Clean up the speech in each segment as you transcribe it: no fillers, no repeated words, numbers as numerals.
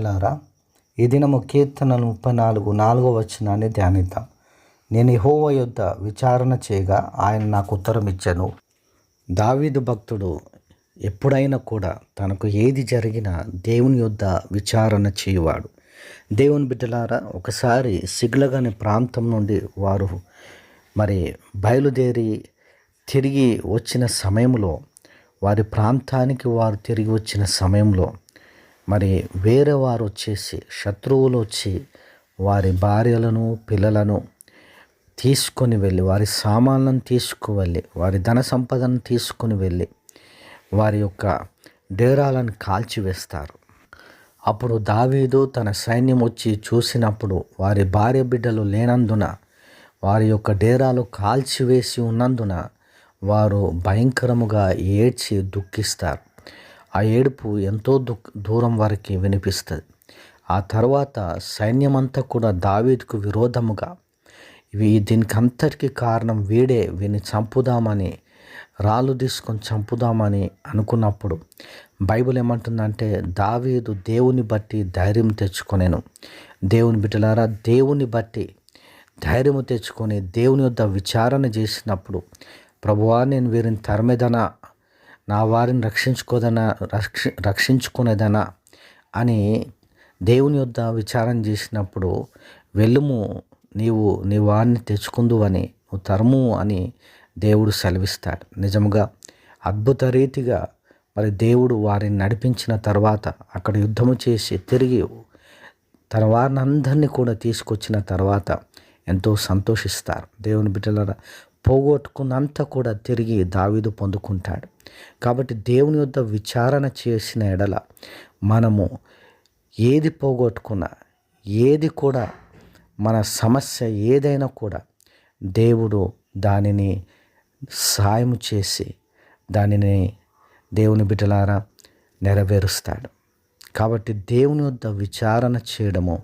బిడ్డలారా, ఈ దినము కీర్తనలు 34 వచనాన్ని ధ్యానిద్దాం. నేను యెహోవా యొద్ద విచారణ చేయగా ఆయన నాకు ఉత్తరం ఇచ్చెను. దావీదు భక్తుడు ఎప్పుడైనా కూడా తనకు ఏది జరిగినా దేవుని యొద్ద విచారణ చేయువాడు. దేవుని బిడ్డలారా, ఒకసారి సిగ్లగ్ అనే ప్రాంతం నుండి వారు బయలుదేరి తిరిగి వచ్చిన సమయంలో, వారి ప్రాంతానికి వారు తిరిగి వచ్చిన సమయంలో వేరే వారు వచ్చేసి, శత్రువులు వచ్చి వారి భార్యలను పిల్లలను తీసుకొని వెళ్ళి, వారి సామాన్లను తీసుకువెళ్ళి, వారి ధన సంపదను తీసుకొని వెళ్ళి వారి యొక్క డేరాలను కాల్చివేస్తారు. అప్పుడు దావీదు తన సైన్యం వచ్చి చూసినప్పుడు వారి భార్య బిడ్డలు లేనందున, వారి యొక్క డేరాలు కాల్చివేసి ఉన్నందున వారు భయంకరముగా ఏడ్చి దుఃఖిస్తారు. ఆ ఏడుపు ఎంతో దూరం వరకు వినిపిస్తుంది. ఆ తర్వాత సైన్యమంతా కూడా దావీదుకు విరోధముగా, దీనికి అంతటికి కారణం వీడే, వీని చంపుదామని, రాళ్ళు తీసుకొని చంపుదామని అనుకున్నప్పుడు బైబిల్ ఏమంటుందంటే, దావీదు దేవుని బట్టి ధైర్యం తెచ్చుకొనెను. దేవుని బిడ్డలారా, దేవుని బట్టి ధైర్యము తెచ్చుకొని దేవుని యొద్ద విచారణ చేసినప్పుడు, ప్రభువా నేను వీరిని తరిమెదనా, నా వారిని రక్షించుకునేదనా అని దేవుని యొద్ద విచారణ చేసినప్పుడు, వెళ్ళుము, నీ వారిని తెచ్చుకుందువని, నువ్వు తరుము అని దేవుడు సెలవిస్తాడు. నిజముగా అద్భుత రీతిగా దేవుడు వారిని నడిపించిన తర్వాత, అక్కడ యుద్ధము చేసి తిరిగి తన వారిని అందరినీ కూడా తీసుకొచ్చిన తర్వాత ఎంతో సంతోషిస్తారు. దేవుని బిడ్డలారా, పోగొట్టుకున్నంత కూడా తిరిగి దావీదు పొందుకుంటాడు. కాబట్టి దేవుని యొద్ద విచారణ చేసిన ఎడల మనము ఏది పోగొట్టుకున్నా, ఏది కూడా మన సమస్య ఏదైనా కూడా దేవుడు దానిని సాయం చేసి దానిని దేవుని బిడ్డలారా నెరవేరుస్తాడు. కాబట్టి దేవుని యొద్ద విచారణ చేయడము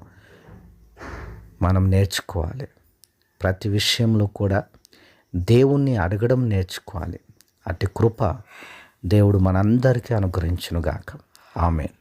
మనం నేర్చుకోవాలి. ప్రతి విషయంలో కూడా దేవుణ్ణి అడగడం నేర్చుకోవాలి. అట్టి కృప దేవుడు మనందరికీ అనుగ్రహించునుగాక. ఆమేన్.